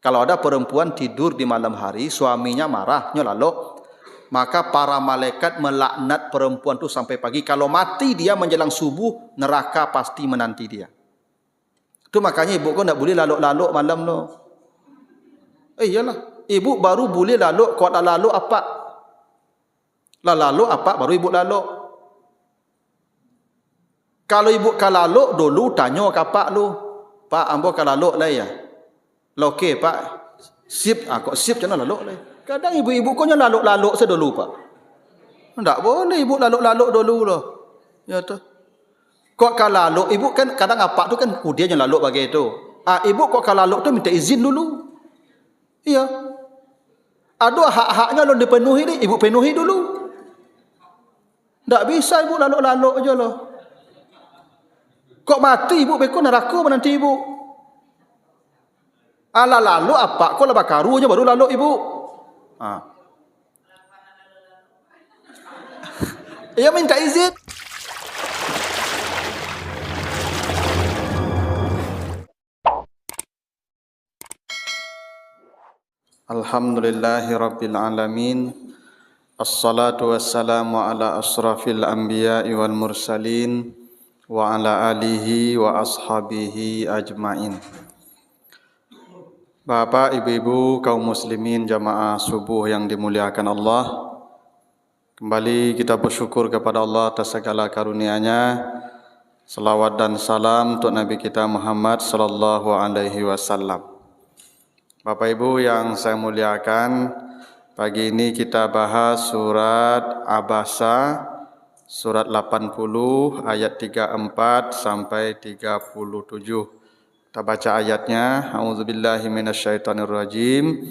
Kalau ada perempuan tidur di malam hari, suaminya marahnya lalu, maka para malaikat melaknat perempuan itu sampai pagi. Kalau mati dia menjelang subuh, neraka pasti menanti dia. Itu makanya ibu kau tak boleh laluk-laluk malam tu. Iyalah, ibu baru boleh laluk kalau dah laluk apa? Lah laluk apa baru ibu laluk. Kalau ibu kalaluk dulu tanya ke pak lu. Pak, ambo kalaluk lah ya. Lah okey pak. Sip, kok sip macam mana laluk lah. Kadang ibu-ibu kau laluk-laluk sedulu pak. Tak boleh ibu laluk-laluk dulu lah. Ya tu. Kok kalaluk ibu kan kadang apa tu kan dia yang laluk bagi itu. Ibu kok kalaluk tu minta izin dulu. Iya. Ada hak-haknya lo dipenuhi ni, ibu penuhi dulu. Tak bisa ibu laluk-laluk je lah. Kok mati ibu bekon neraka menanti ibu. Lalu apa? Kok lebah karunya baru lalu ibu. Ia minta izin. Alhamdulillahi rabbil alamin. Assalatu wassalamu ala asrafil anbiya'i wal mursalin wa ala alihi wa ashabihi ajmain. Bapak, ibu-ibu, kaum muslimin jamaah subuh yang dimuliakan Allah, kembali kita bersyukur kepada Allah atas segala karunia-Nya. Salawat dan salam untuk Nabi kita Muhammad sallallahu alaihi wasallam. Bapak Ibu yang saya muliakan, pagi ini kita bahas surat Abasa, surat 80 ayat 34 sampai 37. Kita baca ayatnya. A'udzubillahi minasyaitonirrajim.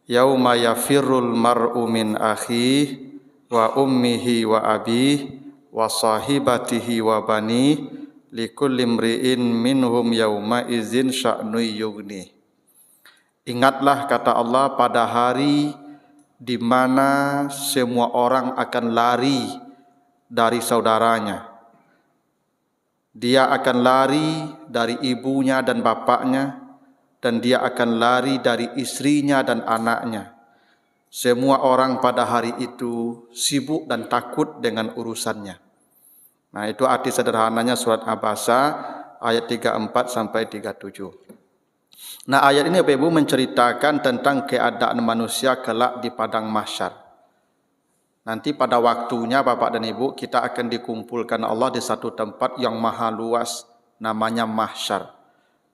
Yauma yafirrul mar'u min akhihi wa ummihi wa abihi wa sahibatihi wa bani likulli imri'in minhum yauma izin sya'nu yughni. Ingatlah kata Allah pada hari di mana semua orang akan lari dari saudaranya. Dia akan lari dari ibunya dan bapaknya, dan dia akan lari dari istrinya dan anaknya. Semua orang pada hari itu sibuk dan takut dengan urusannya. Nah, itu arti sederhananya surat Abasa ayat 34 sampai 37. Nah, ayat ini Bapak Ibu menceritakan tentang keadaan manusia kelak di padang mahsyar. Nanti pada waktunya Bapak dan Ibu kita akan dikumpulkan Allah di satu tempat yang maha luas, namanya mahsyar.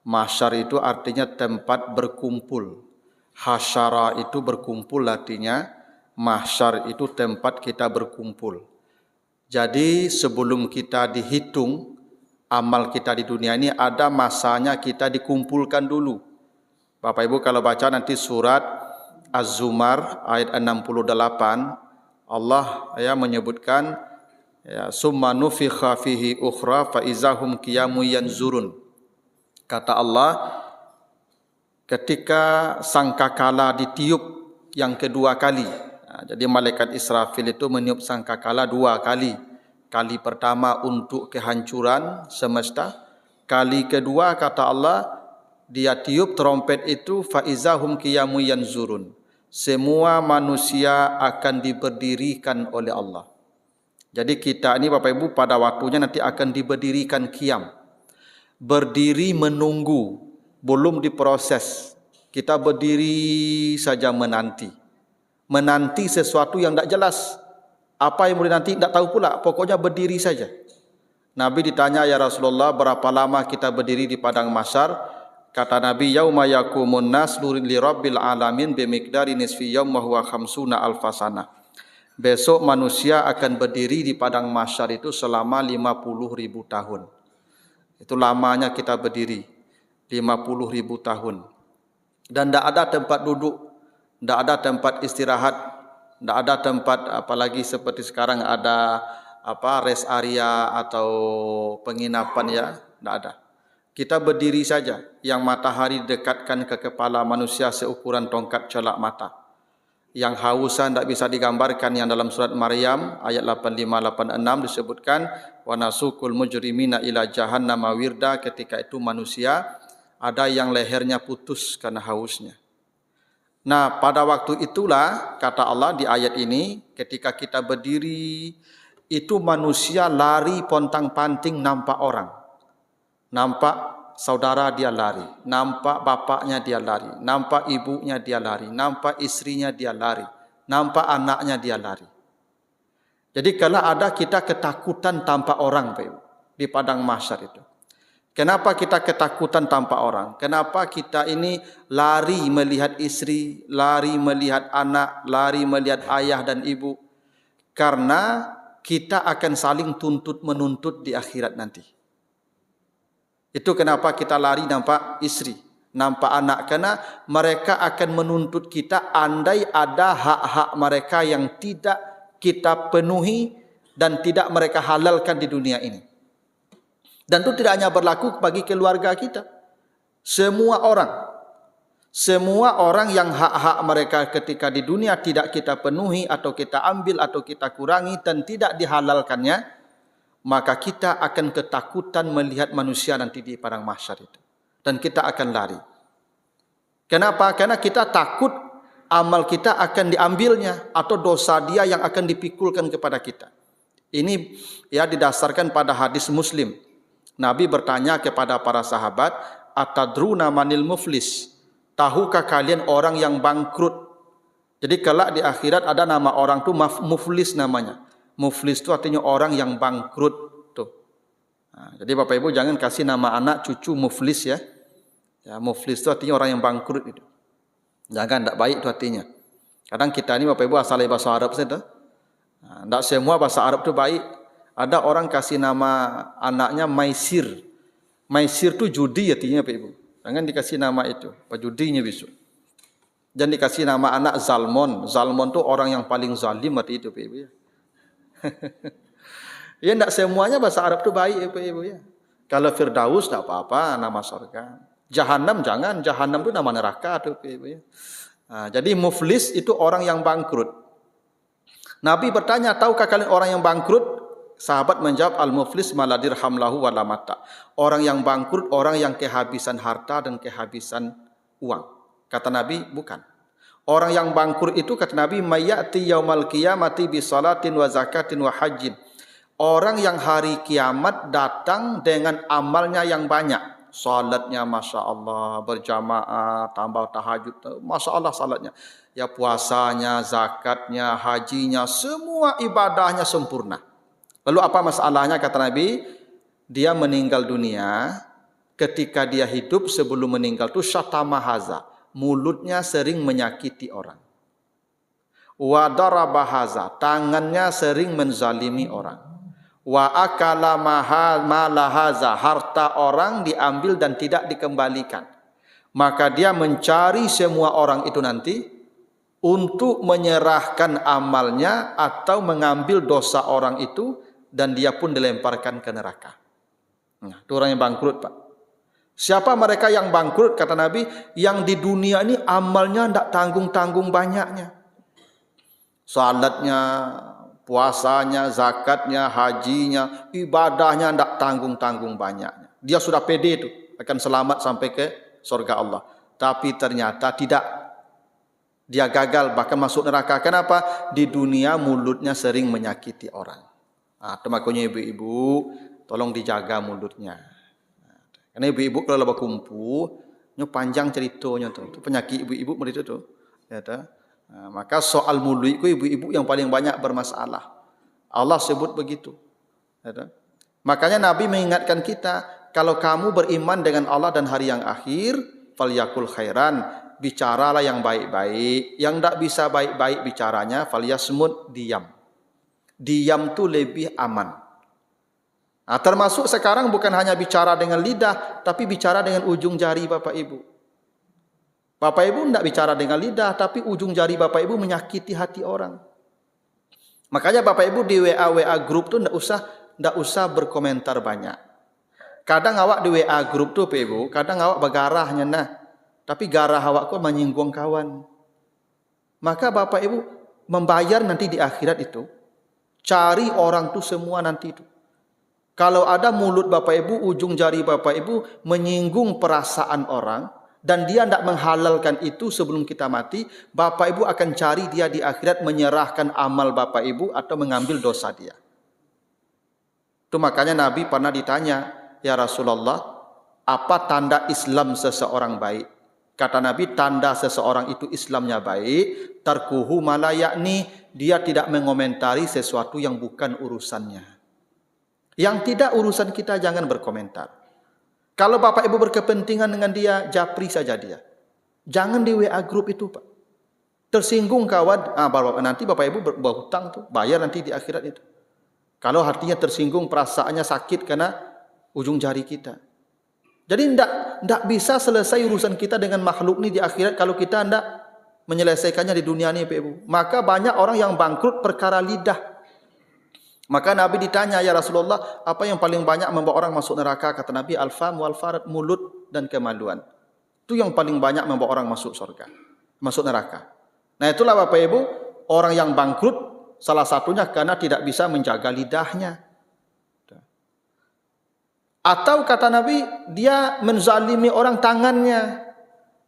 Mahsyar itu artinya tempat berkumpul. Hasyara itu berkumpul artinya, mahsyar itu tempat kita berkumpul. Jadi sebelum kita dihitung amal kita di dunia ini, ada masanya kita dikumpulkan dulu. Bapak Ibu kalau baca nanti surat Az-Zumar ayat 68, Allah menyebutkan summa nufikha fihi ukhra fa izahum qiyamun yanzurun. Kata Allah, ketika sangkakala ditiup yang kedua kali. Jadi malaikat Israfil itu meniup sangkakala dua kali. Kali pertama untuk kehancuran semesta, kali kedua kata Allah dia tiup trompet itu faizahum qiyamun yanzurun. Semua manusia akan diberdirikan oleh Allah. Jadi kita ini Bapak Ibu pada waktunya nanti akan diberdirikan qiyam. Berdiri menunggu, belum diproses. Kita berdiri saja menanti. Menanti sesuatu yang tak jelas. Apa yang boleh nanti tak tahu pula, pokoknya berdiri saja. Nabi ditanya, ya Rasulullah, berapa lama kita berdiri di padang mahsyar? Kata Nabi, yauma yaqumun nas li rabbil alamin bi miqdari nisfi yaum wa huwa khamsuna alfasana. Besok manusia akan berdiri di padang mahsyar itu selama 50.000 tahun. Itu lamanya kita berdiri, 50.000 tahun. Dan tidak ada tempat duduk, tidak ada tempat istirahat, tidak ada tempat apalagi seperti sekarang ada rest area atau penginapan ya, tidak ada. Kita berdiri saja, yang matahari dekatkan ke kepala manusia seukuran tongkat celak mata. Yang hausan tak bisa digambarkan, yang dalam surat Maryam ayat 85-86 disebutkan wa nasukul mujrimina ila jahannam wirda. Ketika itu manusia ada yang lehernya putus karena hausnya. Nah, pada waktu itulah kata Allah di ayat ini, ketika kita berdiri, itu manusia lari pontang-panting nampak orang. Nampak saudara dia lari, nampak bapaknya dia lari, nampak ibunya dia lari, nampak istrinya dia lari, nampak anaknya dia lari. Jadi kalau ada kita ketakutan tanpa orang di padang mahsyar itu. Kenapa kita ketakutan tanpa orang? Kenapa kita ini lari melihat istri, lari melihat anak, lari melihat ayah dan ibu? Karena kita akan saling tuntut-menuntut di akhirat nanti. Itu kenapa kita lari nampak istri, nampak anak. Karena mereka akan menuntut kita andai ada hak-hak mereka yang tidak kita penuhi dan tidak mereka halalkan di dunia ini. Dan itu tidak hanya berlaku bagi keluarga kita. Semua orang yang hak-hak mereka ketika di dunia tidak kita penuhi atau kita ambil atau kita kurangi dan tidak dihalalkannya, maka kita akan ketakutan melihat manusia nanti di padang mahsyar itu. Dan kita akan lari. Kenapa? Karena kita takut amal kita akan diambilnya atau dosa dia yang akan dipikulkan kepada kita. Ini ya didasarkan pada hadis Muslim. Nabi bertanya kepada para sahabat, "Atadruna manil muflis?" Tahukah kalian orang yang bangkrut? Jadi kelak di akhirat ada nama orang tu muflis namanya. Muflis itu artinya orang yang bangkrut tuh. Nah, jadi Bapak Ibu jangan kasih nama anak cucu muflis ya. Ya, muflis itu artinya orang yang bangkrut itu. Jangan, tidak baik itu artinya. Kadang kita ini Bapak Ibu asal bahasa Arab saja. Nah, tidak semua bahasa Arab itu baik. Ada orang kasih nama anaknya Maisir. Maisir itu judi artinya Bapak Ibu. Jangan dikasih nama itu, judinya besok. Jangan dikasih nama anak Zalmon. Zalmon itu orang yang paling zalim arti itu Bapak Ibu ya. Ya tidak semuanya bahasa Arab itu baik Bapak Ibu ya. Kalau Firdaus tidak apa-apa nama surga. Jahannam jangan, Jahannam itu nama neraka Bapak Ibu ya. Nah, jadi muflis itu orang yang bangkrut. Nabi bertanya, tahukah kalian orang yang bangkrut? Sahabat menjawab, al-muflis ma la dirham lahu wa la mata. Orang yang bangkrut, orang yang kehabisan harta dan kehabisan uang. Kata Nabi, bukan. Orang yang bangkrut itu kata Nabi, mayyati yaumal qiyamati bi salatin wa zakatin wa hajjin. Orang yang hari kiamat datang dengan amalnya yang banyak. Salatnya Masya Allah, berjamaah, tambah tahajud, Masya Allah salatnya. Ya puasanya, zakatnya, hajinya, semua ibadahnya sempurna. Lalu apa masalahnya kata Nabi? Dia meninggal dunia, ketika dia hidup sebelum meninggal itu syatamahaza. Mulutnya sering menyakiti orang. Wa darabahaza, tangannya sering menzalimi orang. Wa akala malahaza, harta orang diambil dan tidak dikembalikan. Maka dia mencari semua orang itu nanti untuk menyerahkan amalnya atau mengambil dosa orang itu dan dia pun dilemparkan ke neraka. Nah, itu orang yang bangkrut, Pak. Siapa mereka yang bangkrut? Kata Nabi, yang di dunia ini amalnya tidak tanggung-tanggung banyaknya. Salatnya, puasanya, zakatnya, hajinya, ibadahnya tidak tanggung-tanggung banyaknya. Dia sudah pede itu akan selamat sampai ke surga Allah. Tapi ternyata tidak. Dia gagal bahkan masuk neraka. Kenapa? Di dunia mulutnya sering menyakiti orang. Nah, itu makanya ibu-ibu tolong dijaga mulutnya. Karena ibu-ibu kalau berkumpul, panjang ceritanya tuh. Itu penyakit ibu-ibu begitu tuh. Ya, nah, maka soal mulut itu ibu-ibu yang paling banyak bermasalah. Allah sebut begitu. Ya, makanya Nabi mengingatkan kita, kalau kamu beriman dengan Allah dan hari yang akhir, falyakul khairan, bicaralah yang baik-baik. Yang tidak bisa baik-baik bicaranya, falyasmut, diam. Diam tu lebih aman. Nah, termasuk sekarang bukan hanya bicara dengan lidah, tapi bicara dengan ujung jari Bapak Ibu. Bapak Ibu tidak bicara dengan lidah, tapi ujung jari Bapak Ibu menyakiti hati orang. Makanya Bapak Ibu di WA grup tu tidak usah berkomentar banyak. Kadang awak di WA grup tu Bapak Ibu, kadang awak bergarahnya nah, tapi garah awak kok menyinggung kawan. Maka Bapak Ibu membayar nanti di akhirat itu. Cari orang tu semua nanti itu. Kalau ada mulut Bapak Ibu, ujung jari Bapak Ibu menyinggung perasaan orang dan dia tidak menghalalkan itu sebelum kita mati, Bapak Ibu akan cari dia di akhirat menyerahkan amal Bapak Ibu atau mengambil dosa dia. Itu makanya Nabi pernah ditanya, "Ya Rasulullah, apa tanda Islam seseorang baik?" Kata Nabi, tanda seseorang itu Islamnya baik, tarkuhu ma la ya'ni, dia tidak mengomentari sesuatu yang bukan urusannya. Yang tidak urusan kita jangan berkomentar. Kalau Bapak Ibu berkepentingan dengan dia, japri saja dia. Jangan di WA grup itu, Pak. Tersinggung kawan, nanti Bapak Ibu berhutang tuh, bayar nanti di akhirat itu. Kalau hatinya tersinggung, perasaannya sakit karena ujung jari kita. Jadi tidak bisa selesai urusan kita dengan makhluk ini di akhirat kalau kita tidak menyelesaikannya di dunia ini, Pak Ibu. Maka banyak orang yang bangkrut perkara lidah. Maka Nabi ditanya, "Ya Rasulullah, apa yang paling banyak membawa orang masuk neraka?" Kata Nabi, "Al-fam wal farad," mulut dan kemaluan. Itu yang paling banyak membawa orang masuk surga, masuk neraka. Nah, itulah Bapak Ibu, orang yang bangkrut salah satunya karena tidak bisa menjaga lidahnya. Atau kata Nabi, dia menzalimi orang tangannya.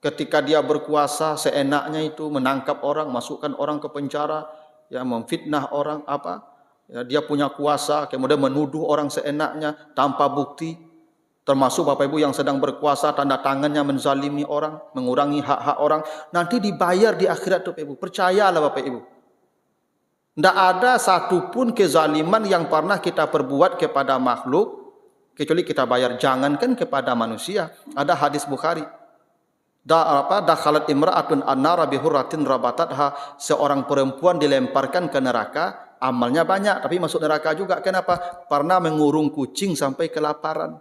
Ketika dia berkuasa seenaknya itu menangkap orang, masukkan orang ke penjara, ya memfitnah orang ya, dia punya kuasa, kemudian menuduh orang seenaknya tanpa bukti. Termasuk Bapak Ibu yang sedang berkuasa, tanda tangannya menzalimi orang, mengurangi hak-hak orang. Nanti dibayar di akhirat Bapak Ibu. Percayalah Bapak Ibu. Tidak ada satupun kezaliman yang pernah kita perbuat kepada makhluk, kecuali kita bayar. Jangankan kepada manusia. Ada hadis Bukhari. Dakhalat imra'atun an-nara bihurratin rabatatha. Seorang perempuan dilemparkan ke neraka. Amalnya banyak, tapi masuk neraka juga. Kenapa? Pernah mengurung kucing sampai kelaparan.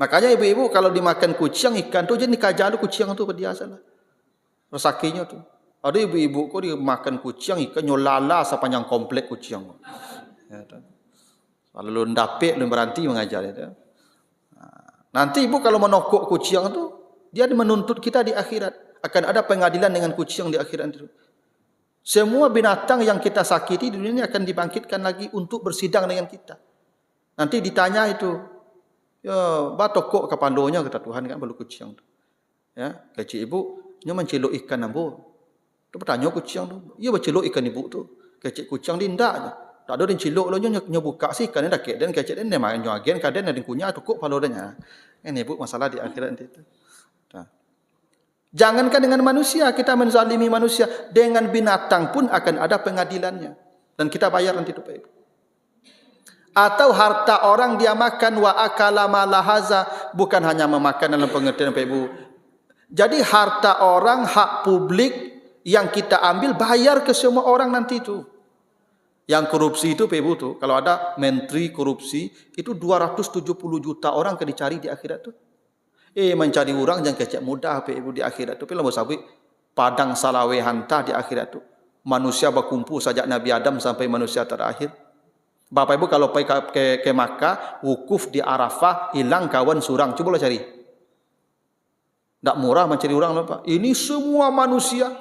Makanya ibu-ibu kalau dimakan kucing, ikan tu jadi kajalu kucing tu biasa lah. Resakinya tu. Ada ibu-ibu kok dimakan kucing, ikan nyolala sepanjang komplek kucing. Ya, lalu ndapik dan berhenti mengajar itu. Nanti ibu kalau menokok kucing tu, dia menuntut kita di akhirat. Akan ada pengadilan dengan kucing di akhirat itu. Semua binatang yang kita sakiti di dunia ini akan dibangkitkan lagi untuk bersidang dengan kita. Nanti ditanya itu, ya, batokok kapalonya kata Tuhan kan balu kucing tu. Ya, kecil ibu, nya menceluk ikan nambo. Tu bertanya kucing tu, ya berceluk ikan ibu tu. Kecil kucing dindak. Tak ada yang celuk lo nya buka sih kan dah kek dan kecil dan dia main agen kaden ada kunyah tukuk palodanya. Ini ibu masalah di akhirat nanti itu. Jangankan dengan manusia, kita menzalimi manusia, dengan binatang pun akan ada pengadilannya. Dan kita bayar nanti itu Pak Ibu. Atau harta orang dia makan, wa akala malahaza, bukan hanya memakan dalam pengertian Pak Ibu. Jadi harta orang, hak publik yang kita ambil, bayar ke semua orang nanti itu. Yang korupsi itu Pak Ibu tuh, kalau ada menteri korupsi, itu 270 juta orang akan dicari di akhirat tuh. Mencari orang jangan kecek mudah Pak Ibu di akhirat tu. Bila sabi padang salawe hanta di akhirat tu. Manusia berkumpul sejak Nabi Adam sampai manusia terakhir. Bapak Ibu kalau pergi ke Makkah, wukuf di Arafah, hilang kawan surang. Coba cari. Tak murah mencari orang Pak. Ini semua manusia.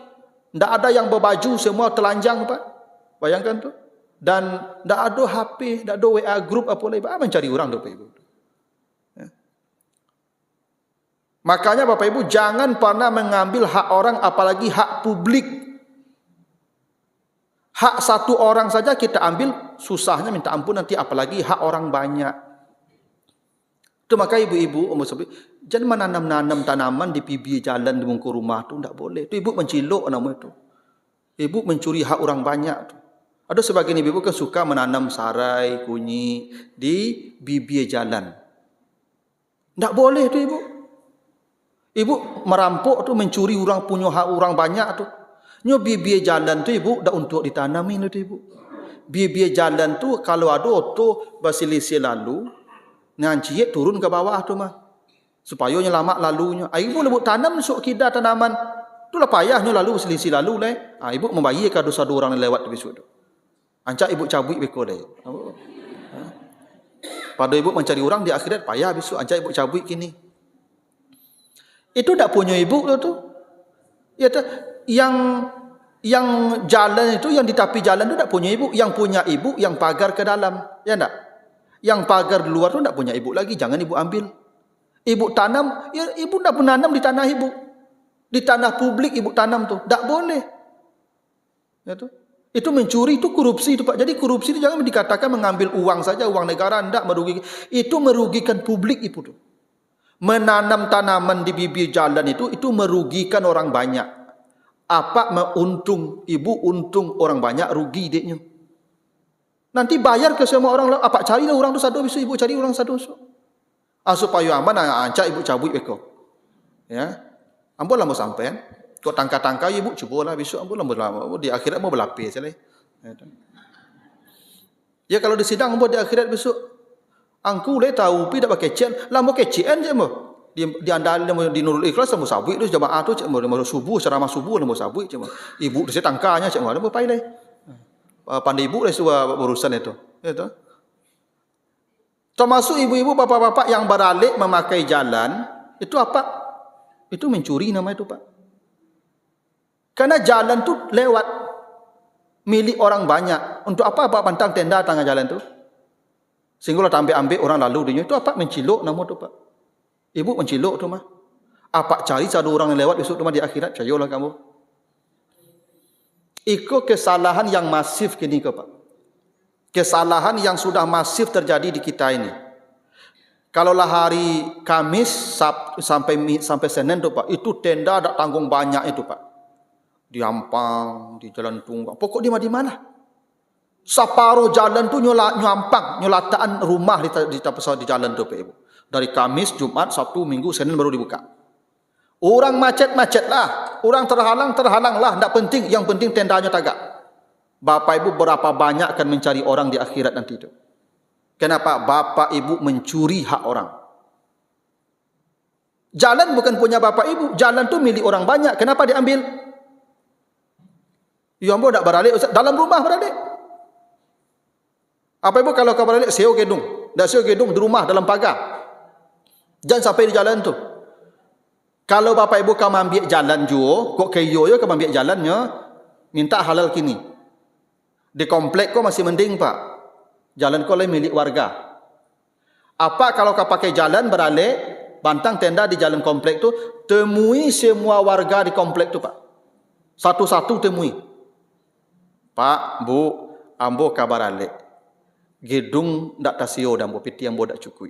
Tak ada yang berbaju, semua telanjang Pak. Bayangkan tu. Dan tak ada HP, tak ada WA group apa lagi. Mencari orang tu Pak Ibu. Makanya Bapak Ibu jangan pernah mengambil hak orang apalagi hak publik. Hak satu orang saja kita ambil susahnya minta ampun nanti apalagi hak orang banyak. Itu maka ibu-ibu jangan menanam-nanam tanaman di pibi jalan di muka rumah tu tidak boleh. Itu ibu mencilok nama itu. Ibu mencuri hak orang banyak tu. Ada sebagian ibu kan suka menanam sarai, kunyi di bibir jalan. Tak boleh tu ibu. Ibu merampok tu mencuri orang punya hak orang banyak tu. Nyo bibir jalan tu ibu dah untuk ditanamin tu ibu. Bibir jalan tu kalau ada auto basilisi lalu, nganciet turun ke bawah tu mah. Supaya nyelamat lalunya. Ibu lebut tanam sok kida tanaman. Tu lah payahnya lalu basilisi lalu leh. Ibu membayar dosa dua orang yang lewat besok tu. Ancak ibu cabut beko leh. Pada ibu mencari orang di akhirat payah besok ancak ibu cabut kini. Itu tak punya ibu tu. Ya yang Yang jalan itu, yang di tepi jalan itu tak punya ibu. Yang punya ibu yang pagar ke dalam. Ya tak? Yang pagar di luar tu tak punya ibu lagi. Jangan ibu ambil. Ibu tanam, ya ibu tak menanam di tanah ibu. Di tanah publik ibu tanam tu. Tak boleh. Ya tu. Itu mencuri, itu korupsi itu Pak. Jadi korupsi itu jangan dikatakan mengambil uang saja, uang negara, tidak merugikan. Itu merugikan publik itu tu. Menanam tanaman di bibir jalan itu merugikan orang banyak. Apa untung ibu, untung orang banyak, rugi idenya. Nanti bayar ke semua orang. Apa carilah orang tu satu besok, ibu cari orang satu besok. Supaya aman, ancak ibu cabut beko. Ya, ambo lah mau sampai. Kau tangka-tangka ibu cubalah besok ambo lah di akhirat mau berlapis saja. Ya kalau di sidang ambo di akhirat besok, angku le tahu pi dak pakai cen, lah mau kecen je mo. Di andal di Nurul Ikhlas mau sabui tu jemaah tu cek mau subuh ceramah subuh mau sabui cek mo. Ibu di tangkanya cek mo mau pai le. Pandai ibu le suah urusan itu. Itu. Termasuk ibu-ibu bapak-bapak yang beralih memakai jalan, itu apa? Itu mencuri nama itu Pak. Karena jalan tu lewat milik orang banyak. Untuk apa Pak pantang tenda tengah jalan tu? Sehingga ambil orang lalu dia itu apa? Mencilok nama tu Pak. Ibu mencilok tu mah. Apa cari satu orang yang lewat besok tu mah di akhirat? Cayolah kamu. Itu kesalahan yang masif kini ke Pak. Kesalahan yang sudah masif terjadi di kita ini. Kalaulah hari Kamis sampai Senin tu Pak, itu tenda ada tanggung banyak itu Pak. Di Ampang, di Jalan Tunggang. Pokok di mana? Separuh jalan tu nyampang, nyolataan rumah di jalan tu Pak Ibu. Dari Kamis, Jumat, Sabtu, Minggu, Senin baru dibuka. Orang macet lah, orang terhalang lah, tak penting. Yang penting tendanya tagak. Bapak Ibu berapa banyak akan mencari orang di akhirat nanti itu. Kenapa? Bapak Ibu mencuri hak orang. Jalan bukan punya Bapak Ibu, jalan tu milik orang banyak. Kenapa diambil? Ya ambo tak beralik, dalam rumah beralik. Apa Ibu kalau kau beralik sewa gedung, dak sewa gedung di rumah dalam pagar. Jangan sampai di jalan tu. Kalau Bapak Ibu kau ambil jalan juo, kok kayo yo kau ambil jalannya, minta halal kini. Di komplek kau masih mending Pak. Jalan kau lain milik warga. Apa kalau kau pakai jalan beralik, bantang tenda di jalan komplek tu, temui semua warga di komplek tu Pak. Satu-satu temui. Pak, Bu, ambo kabar alik. Gedung ndak tasio dan ambo piti ambo ndak cukui.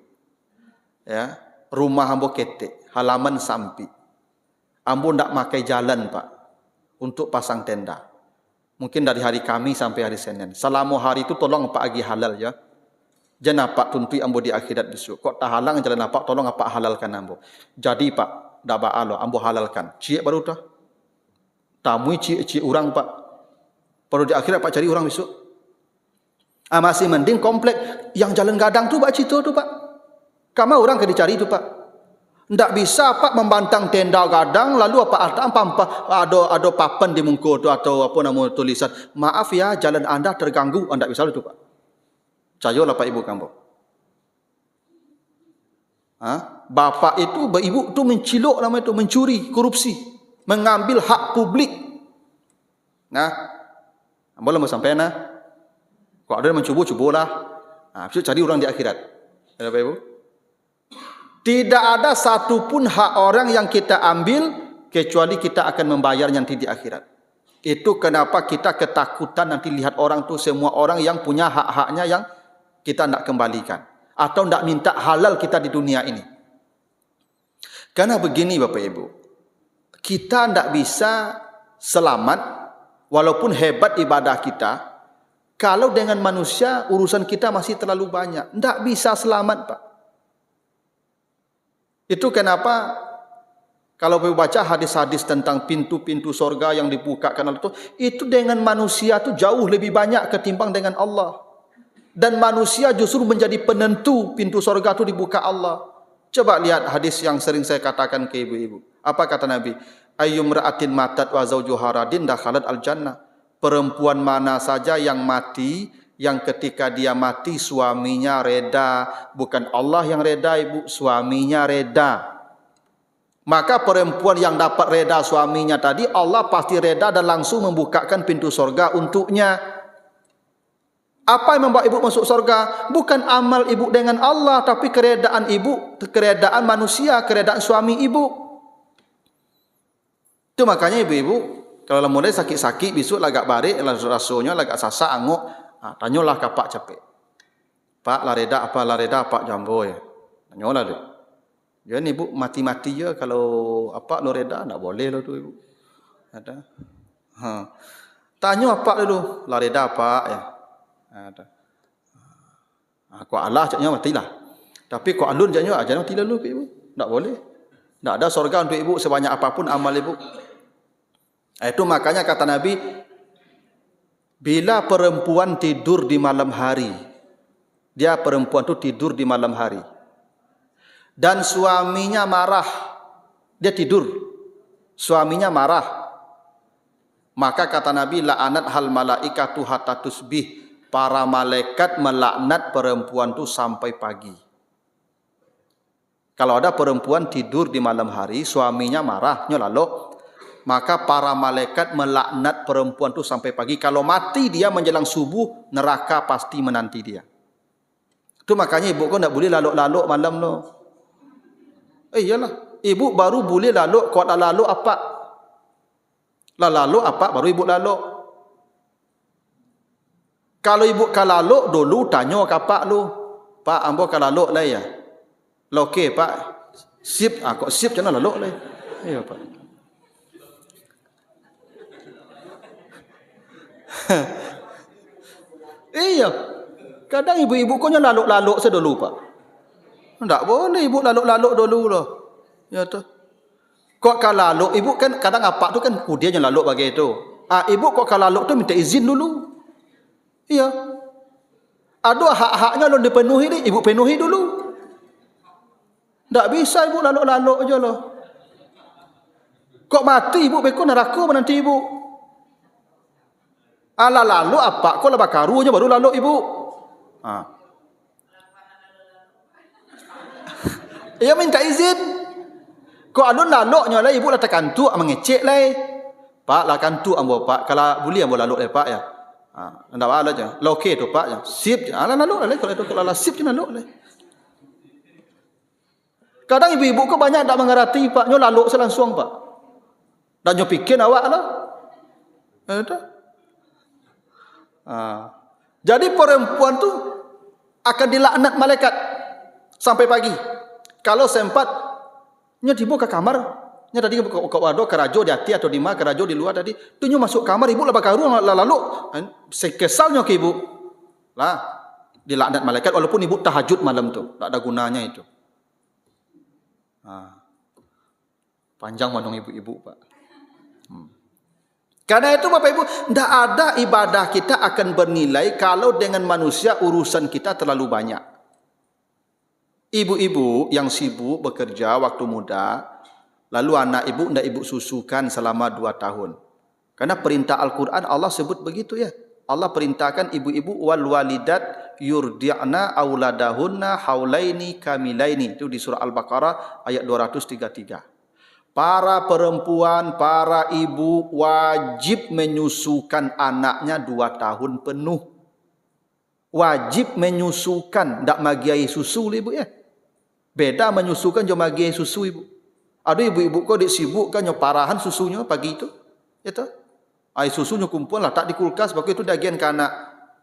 Ya, rumah ambo ketek, halaman sampi. Ambo ndak makai jalan Pak untuk pasang tenda. Mungkin dari hari Kamis sampai hari Senin. Selama hari itu tolong Pak agi halal ya. Jangan Pak tuntui ambo di akhirat besok. Kok tak halang jalan apa? Tolong apa halalkan ambo. Jadi Pak, dak baalo ambo halalkan. Cik baru dah. Tamui cik orang Pak. Perlu di akhirat Pak cari orang besok. Masih mending komplek yang jalan gadang tu Pak Cito tu Pak. Kamu orang ke dicari tu Pak. Ndak bisa Pak membantang tenda gadang lalu apa ada papan di muka tu atau apa nama tulisan. Maaf ya jalan anda terganggu. Ndak bisa tu Pak. Cayolah Pak Ibu kamu. Bapak itu, ibu tu mencilok nama itu, mencuri, korupsi, mengambil hak publik. Nah, boleh mau sampai nah. Kalau ada yang mencuba-cubalah. Besok cari orang di akhirat. Ya Bapak Ibu. Tidak ada satupun hak orang yang kita ambil kecuali kita akan membayar nanti di akhirat. Itu kenapa kita ketakutan nanti lihat orang tu semua orang yang punya hak-haknya yang kita tidak kembalikan atau tidak minta halal kita di dunia ini. Karena begini Bapak Ibu, kita tidak bisa selamat walaupun hebat ibadah kita kalau dengan manusia urusan kita masih terlalu banyak. Tidak bisa selamat Pak. Itu kenapa kalau baca hadis-hadis tentang pintu-pintu sorga yang dibukakan Allah itu dengan manusia itu jauh lebih banyak ketimbang dengan Allah. Dan manusia justru menjadi penentu pintu sorga itu dibuka Allah. Coba lihat hadis yang sering saya katakan ke ibu-ibu. Apa kata Nabi? Ayyumra'atin matat wa zawjuha radin dakhalat al-jannah. Perempuan mana saja yang mati, yang ketika dia mati suaminya reda, bukan Allah yang reda Ibu, suaminya reda, Maka perempuan yang dapat reda suaminya tadi, Allah pasti reda dan langsung membukakan pintu sorga untuknya. Apa yang membawa ibu masuk sorga? Bukan amal ibu dengan Allah, tapi keredaan ibu, keredaan manusia, keredaan suami ibu. Itu makanya ibu-ibu, kalau mulai sakit-sakit, besok lagak barik, rasanya lagak sasak, anguk, tanyalah ke Pak capek. Pak, lareda apa jambo ya? Tanyalah dia. Dia ni ibu mati-mati je kalau apa lo reda, tak boleh lo tu ibu. Ada. Tanya apa dulu, lah reda apa ya? Ada. Kau Allah caknya matilah. Tapi kau alun caknya jangan mati lalu ke ibu. Tak boleh. Tak ada surga untuk ibu sebanyak apapun amal ibu. Itu makanya kata Nabi, bila perempuan tidur di malam hari, dia perempuan tu tidur di malam hari. Dan suaminya marah, dia tidur, suaminya marah, maka kata Nabi, la'anat hal malaikatu hatta tusbih, para malaikat melaknat perempuan itu sampai pagi. Kalau ada perempuan tidur di malam hari, suaminya marahnya lalu, maka para malaikat melaknat perempuan itu sampai pagi. Kalau mati dia menjelang subuh, neraka pasti menanti dia. Itu makanya ibu kau tak boleh laluk-laluk malam lo. Iyalah, ibu baru boleh laluk kuat laluk apa? Laluk apa baru ibu laluk. Kalau ibu kalaluk dulu tanya ke pak lu. Pak, ambo kalaluk lah ya. Lah okey pak. Sip, kok sip jangan laluk lah. Iya pak. Iya. Kadang ibu-ibu kau laluk-laluk sedulu pak. Tak boleh ibu laluk-laluk dulu loh. Ya tu. Kok kalaluk ibu kan kadang apa tu kan dia yang laluk bagi itu. Ibu kok kalaluk tu minta izin dulu. Iya. Ada hak-haknya lo dipenuhi ni, ibu penuhi dulu. Tak bisa ibu laluk-laluk aja loh. Kok mati ibu beko neraka menanti ibu. Lalu apa? Kok lebah karu aja baru laluk ibu. Ia minta izin. Kau alun laluknya lah ibu lah tekan tu mengecek lah. Pak lah kan tu ambo pak. Kalau boleh ambo laluk lah pak ya. Anda ada aja. Lah okey tu pak ya. Sip. Laluk lah kalau itu kalau sip je laluk lah. Kadang ibu-ibu kau banyak tak mengerti pak. Nyo laluk selangsung pak. Dan nyo fikir awak lah. Ada. Jadi perempuan tu akan dilaknat malaikat sampai pagi. Kalau sempat nya dibuka kamar, nya tadi buka wado kerajo di hati atau di mana kerajo di luar tadi, tu nya masuk kamar ibu lah bakaru lalu sekesalnya ke ibu. Lah dilaknat malaikat walaupun ibu tahajud malam tu, tak ada gunanya itu. Panjang mandong ibu-ibu, Pak. Karena itu Bapak Ibu, tidak ada ibadah kita akan bernilai kalau dengan manusia urusan kita terlalu banyak. Ibu-ibu yang sibuk bekerja waktu muda, lalu anak ibu tidak ibu susukan selama 2 tahun. Karena perintah Al-Quran Allah sebut begitu ya. Allah perintahkan ibu-ibu wal walidat yurdi'na auladahunna haulaini kamilaini. Itu di surah Al-Baqarah ayat 233. Para perempuan, para ibu wajib menyusukan anaknya 2 tahun penuh. Wajib menyusukan, tak magiai susu ibu ya. Beda menyusukan jo magiai susu ibu. Ada ibu-ibu kau disibukkan nyo parahan susunya pagi itu. Ya toh? Air susunya kumpul lah tak di kulkas, sebab itu dagian ke anak.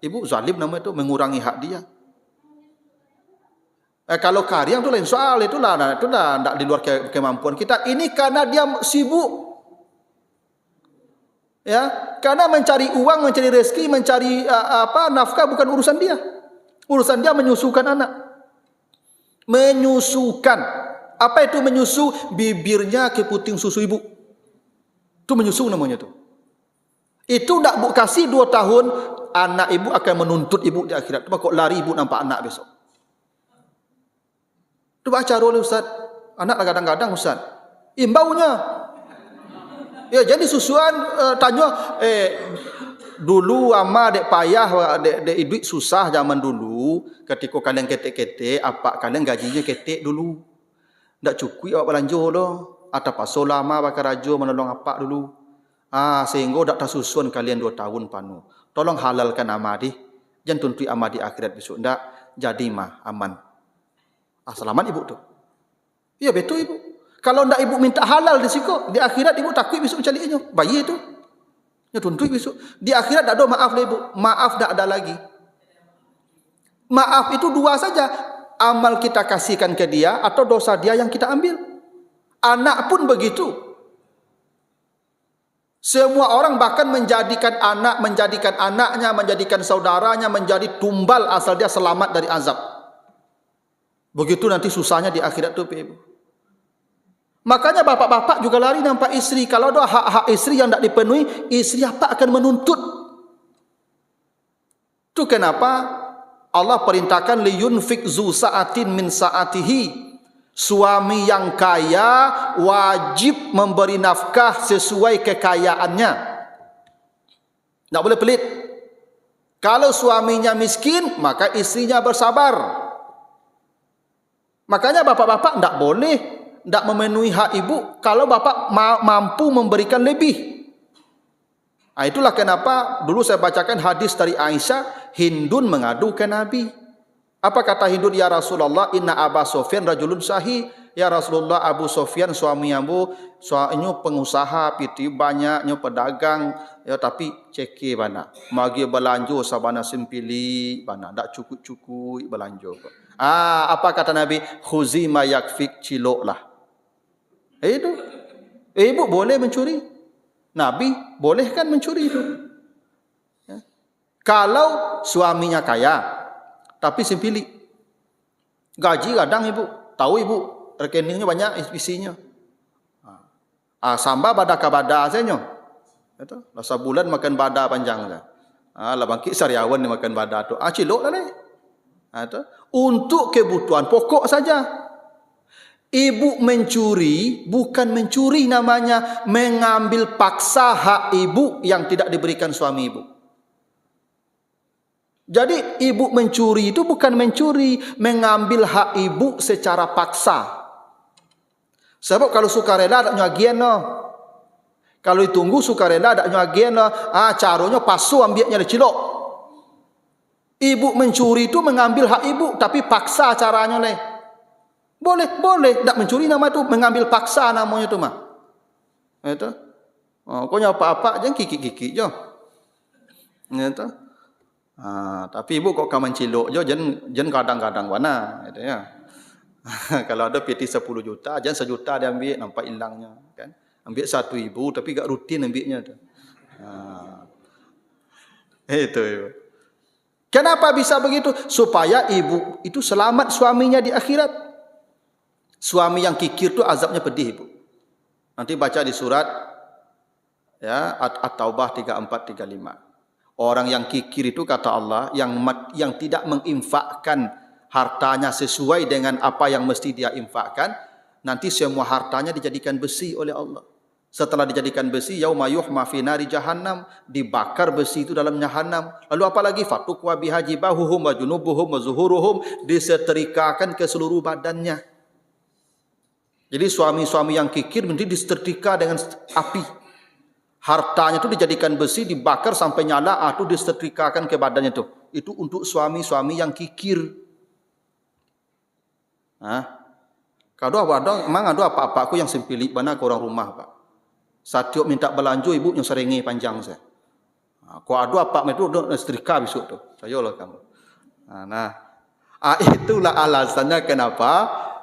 Ibu zalim nama itu, mengurangi hak dia. Kalau karyang itu lain soal, itulah tak di luar kemampuan kita. Ini karena dia sibuk. Ya, karena mencari uang, mencari rezeki, mencari nafkah bukan urusan dia. Urusan dia menyusukan anak. Menyusukan. Apa itu menyusu? Bibirnya ke puting susu ibu. Itu menyusu namanya tu. Itu tak bu kasih 2 tahun, anak ibu akan menuntut ibu di akhirat. Kok lari ibu nampak anak besok. Tu baca oleh Ustaz. Anak kadang-kadang Ustaz. Imbaunya. Ya jadi susuan tanya dulu ama dek payah dek duit susah zaman dulu ketika kalian ketek-ketek apa kalian gajinya ketek dulu. Tak cukup awak belanja dah. atau pas lama bakal rajo menolong apa dulu. Sehingga dak tersusun kalian 2 tahun panu. Tolong halalkan amadi. Jangan tuntui amadi akhirat besok. Ndak jadi mah aman. Selamat ibu tu. Ya betul ibu. Kalau ndak ibu minta halal di situ, di akhirat ibu takut besok calinya. Bayi itu. Ya tuntui besok. Di akhirat tak ada maaf lah ibu. Maaf tak ada lagi. Maaf itu 2 saja. Amal kita kasihkan ke dia atau dosa dia yang kita ambil. Anak pun begitu. Semua orang bahkan menjadikan anaknya, menjadikan saudaranya menjadi tumbal asal dia selamat dari azab. Begitu nanti susahnya di akhirat tu ibu. Makanya bapak-bapak juga lari nampak istri. Kalau ada hak-hak istri yang tidak dipenuhi, istri apa akan menuntut. Itu kenapa Allah perintahkan liyunfik zu sa'atin min sa'atihi. Suami yang kaya wajib memberi nafkah sesuai kekayaannya. Tak boleh pelit. Kalau suaminya miskin, maka istrinya bersabar. Makanya bapak-bapak tak boleh tak memenuhi hak ibu kalau bapak mampu memberikan lebih. Itulah kenapa dulu saya bacakan hadis dari Aisyah, Hindun mengadu ke Nabi. Apa kata Hindun? Ya Rasulullah, inna Aba Sofyan rajulun sahih. Ya Rasulullah, Abu Sofyan suami ambu, suaminya pengusaha, piti banyaknya pedagang, ya tapi ceki bana. Magi belanjo sabana sempili bana, dak cukup-cukup belanjo. Apa kata Nabi? Khuzi ma yakfik, ciloklah. Itu. Ibu boleh mencuri. Nabi boleh kan mencuri itu. Ya. Kalau suaminya kaya, tapi sempili. Gaji kadang ibu, tahu ibu, rekeningnya banyak isinya. Samba bada kabada saja. Itu, lasa bulan makan bada panjang saja. Lah bangkit sariawan ni makan bada tu. Cilok lah ni. Itu, untuk kebutuhan pokok saja. Ibu mencuri, bukan mencuri namanya, mengambil paksa hak ibu yang tidak diberikan suami ibu. Jadi ibu mencuri itu bukan mencuri, mengambil hak ibu secara paksa. Sebab kalau sukarela ada nyagian no. Kalau ditunggu sukarela ada nyagian no. Caranya pasu ambilnya le cilok. Ibu mencuri itu mengambil hak ibu tapi paksa caranya le. Boleh, tak mencuri nama itu, mengambil paksa namanya tu mah. Itu. Kau apa-apa jangan kiki-kiki je. Itu. Tapi ibu kok kaman cilok je, jen kadang-kadang mana, gitu ya. Kalau ada PT 10 juta, jen 1 juta dia ambil, nampak hilangnya, kan? Ambil 1.000, tapi gak rutin ambilnya tu. Itu ibu. Kenapa bisa begitu? Supaya ibu itu selamat suaminya di akhirat. Suami yang kikir tu azabnya pedih ibu. Nanti baca di surat ya At-Taubah 34 35. Orang yang kikir itu kata Allah yang tidak menginfakkan hartanya sesuai dengan apa yang mesti dia infakkan, nanti semua hartanya dijadikan besi oleh Allah. Setelah dijadikan besi, yauma yuhma fi nari jahannam, dibakar besi itu dalam jahannam. Lalu apa lagi? Fatukwa bihajibahuhum wa junubuhum wa zuhuruhum, disetrikakan ke seluruh badannya. Jadi suami-suami yang kikir nanti disetrika dengan api. Hartanya itu dijadikan besi, dibakar sampai nyala, itu disetrikakan ke badannya itu. Itu untuk suami-suami yang kikir. Kalau memang ada apa-apa aku yang sempili mana ke orang rumah pak. Satiap minta belanjo ibu yang seringi panjang saya. Kalau ada apa itu setrika besok tu. Sayolah kamu. Itulah alasannya kenapa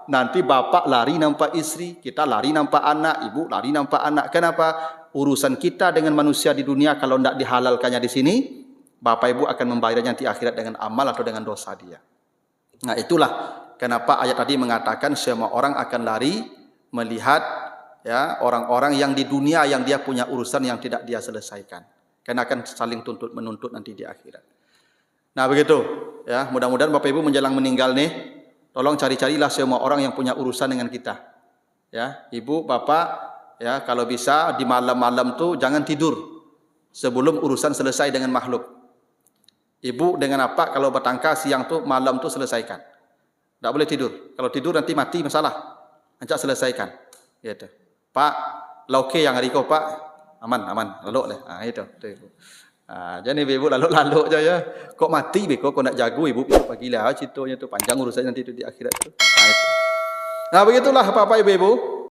nanti bapak lari nampak istri, kita lari nampak anak, ibu lari nampak anak. Kenapa? Urusan kita dengan manusia di dunia kalau tidak dihalalkannya di sini, bapak ibu akan membayarnya nanti akhirat dengan amal atau dengan dosa dia. Nah itulah kenapa ayat tadi mengatakan semua orang akan lari melihat ya orang-orang yang di dunia yang dia punya urusan yang tidak dia selesaikan. Karena akan saling tuntut menuntut nanti di akhirat. Nah begitu ya, mudah-mudahan bapak ibu menjelang meninggal nih, tolong cari-carilah semua orang yang punya urusan dengan kita. Ya, ibu, bapak, ya kalau bisa di malam-malam tu jangan tidur sebelum urusan selesai dengan makhluk. Ibu dengan apa kalau bertangka siang tu malam tu selesaikan. Tak boleh tidur. Kalau tidur nanti mati masalah. Ancak selesaikan. Gitu. Pak, lah okey yang hari kau Pak. Aman, lalu lah. Itu. Ibu. Jadi ibu lalu je ya. Kok mati beko, kau nak jago ibu pagilah ceritanya tu panjang urusan nanti tu di akhirat tu. Itu. Nah begitulah Bapak Ibu.